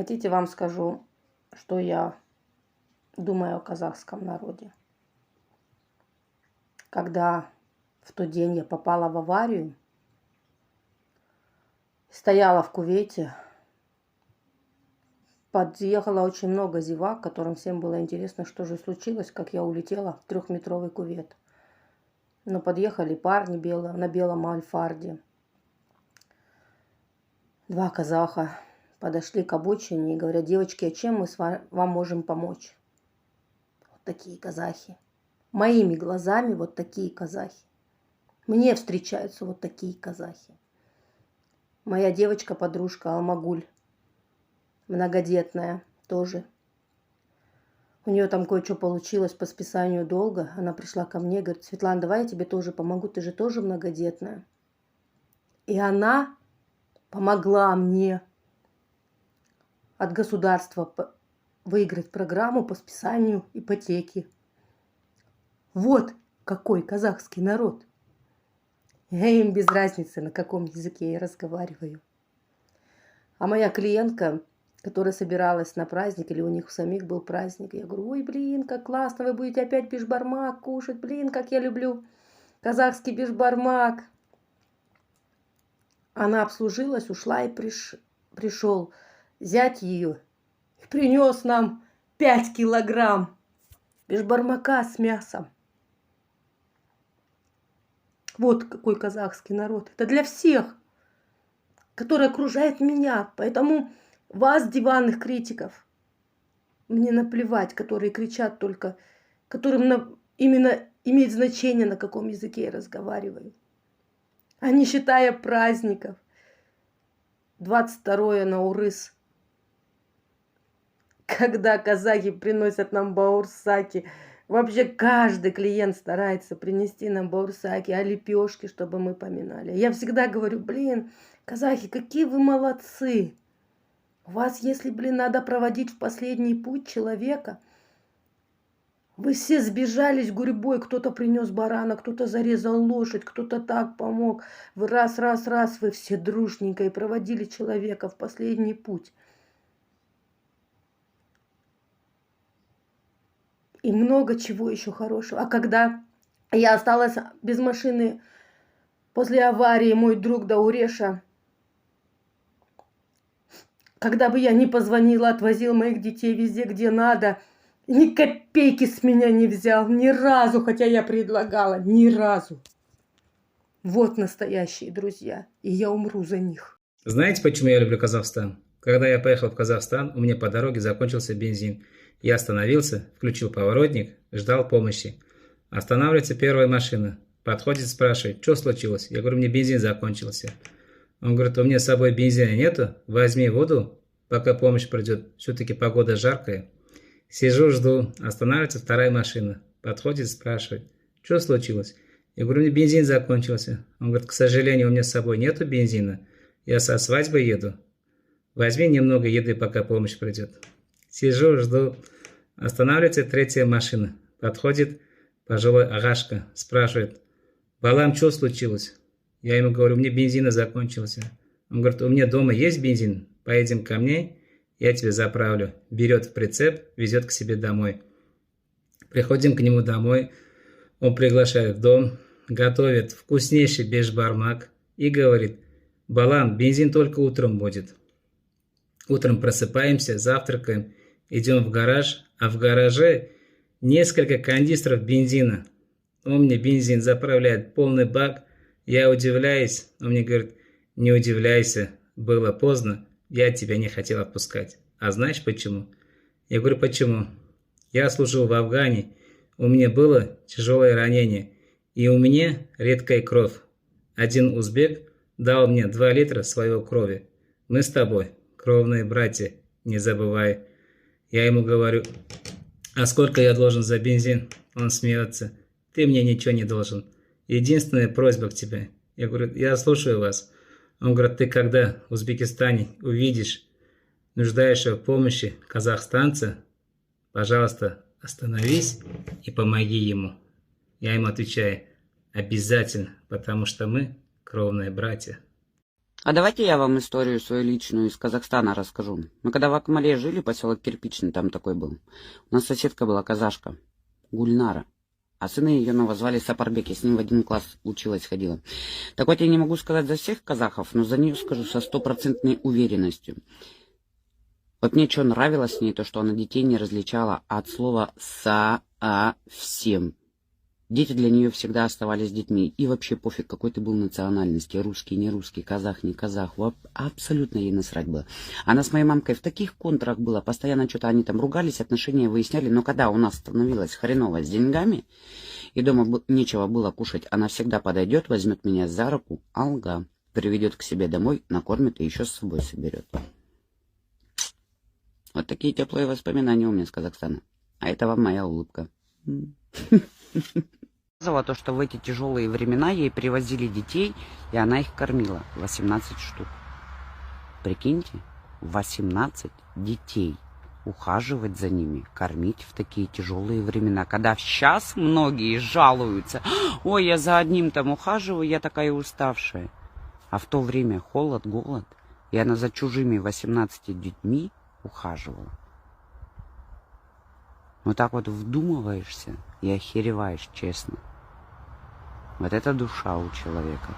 Хотите, вам скажу, что я думаю о казахском народе? Когда в тот день я попала в аварию, стояла в кювете, подъехало очень много зевак, которым всем было интересно, что же случилось, как я улетела в 3-метровый кювет. Но подъехали парни на белом альфарде. 2 казаха подошли к обочине и говорят: девочки, а чем мы вам можем помочь? Вот такие казахи. Моими глазами вот такие казахи. Мне встречаются вот такие казахи. Моя девочка-подружка Алмагуль, многодетная тоже. У нее там кое-что получилось по списанию долга. Она пришла ко мне и говорит: Светлана, давай я тебе тоже помогу, ты же тоже многодетная. И она помогла мне от государства выиграть программу по списанию ипотеки. Вот какой казахский народ. Им без разницы, на каком языке я разговариваю. А моя клиентка, которая собиралась на праздник, или у них у самих был праздник, я говорю: ой, блин, как классно, вы будете опять бишбармак кушать, блин, как я люблю казахский бишбармак. Она обслужилась, ушла, и пришел зять ее и принес нам 5 килограмм бишбармака с мясом. Вот какой казахский народ. Это для всех, которые окружают меня. Поэтому вас, диванных критиков, мне наплевать, которые кричат только, которым именно имеет значение, на каком языке я разговариваю. А не считая праздников. 22 Наурыз, когда казахи приносят нам баурсаки. Вообще каждый клиент старается принести нам баурсаки, а лепешки, чтобы мы поминали. Я всегда говорю: блин, казахи, какие вы молодцы. У вас, если, блин, надо проводить в последний путь человека, вы все сбежались гурьбой, кто-то принес барана, кто-то зарезал лошадь, кто-то так помог. Вы раз, вы все дружненько и проводили человека в последний путь. И много чего еще хорошего. А когда я осталась без машины после аварии, мой друг Дауреша, когда бы я ни позвонила, отвозил моих детей везде, где надо, ни копейки с меня не взял, ни разу, хотя я предлагала, ни разу. Вот настоящие друзья, и я умру за них. Знаете, почему я люблю Казахстан? Когда я поехал в Казахстан, у меня по дороге закончился бензин. Я остановился, включил поворотник, ждал помощи. Останавливается первая машина. Подходит, спрашивает: что случилось? Я говорю: мне бензин закончился. Он говорит: у меня с собой бензина нету, возьми воду, пока помощь придет. Все-таки погода жаркая. Сижу, жду. Останавливается вторая машина. Подходит, спрашивает: что случилось? Я говорю: у меня бензин закончился. Он говорит: к сожалению, у меня с собой нету бензина. Я со свадьбы еду. Возьми немного еды, пока помощь придет. Сижу, жду. Останавливается третья машина. Подходит пожилой агашка. Спрашивает: балам, что случилось? Я ему говорю: у меня бензина закончился. Он говорит: у меня дома есть бензин. Поедем ко мне, я тебе заправлю. Берет в прицеп, везет к себе домой. Приходим к нему домой. Он приглашает в дом, готовит вкуснейший бешбармак и говорит: балам, бензин только утром будет. Утром просыпаемся, завтракаем, идем в гараж, а в гараже несколько канистров бензина. Он мне бензин заправляет, полный бак. Я удивляюсь, он мне говорит: не удивляйся, было поздно, я тебя не хотел отпускать. А знаешь почему? Я говорю: почему? Я служил в Афгане, у меня было тяжелое ранение, и у меня редкая кровь. Один узбек дал мне 2 литра своей крови. Мы с тобой кровные братья, не забывай. Я ему говорю: а сколько я должен за бензин? Он смеется: ты мне ничего не должен. Единственная просьба к тебе. Я говорю: я слушаю вас. Он говорит: ты когда в Узбекистане увидишь нуждающего в помощи казахстанца, пожалуйста, остановись и помоги ему. Я ему отвечаю: обязательно, потому что мы кровные братья. А давайте я вам историю свою личную из Казахстана расскажу. Мы когда в Акмале жили, поселок Кирпичный, там такой был. У нас соседка была казашка, Гульнара. А сына ее звали Сапарбек, я с ним в один класс училась, ходила. Так вот, я не могу сказать за всех казахов, но за нее скажу со стопроцентной уверенностью. Вот мне что нравилось с ней, то что она детей не различала от слова «совсем». Дети для нее всегда оставались детьми. И вообще пофиг, какой ты был национальности. Русский, не русский, казах, не казах. Абсолютно ей насрать было. Она с моей мамкой в таких контрах была. Постоянно что-то они там ругались, отношения выясняли. Но когда у нас становилось хреново с деньгами, и дома нечего было кушать, она всегда подойдет, возьмет меня за руку, алга, приведет к себе домой, накормит и еще с собой соберет. Вот такие теплые воспоминания у меня с Казахстана. А это вам моя улыбка. То, что в эти тяжелые времена ей привозили детей, и она их кормила. 18 штук. Прикиньте, 18 детей. Ухаживать за ними, кормить в такие тяжелые времена. Когда сейчас многие жалуются: ой, я за одним там ухаживаю, я такая уставшая. А в то время холод, голод, и она за чужими 18 детьми ухаживала. Вот так вот вдумываешься и охереваешь, честно. Вот это душа у человека.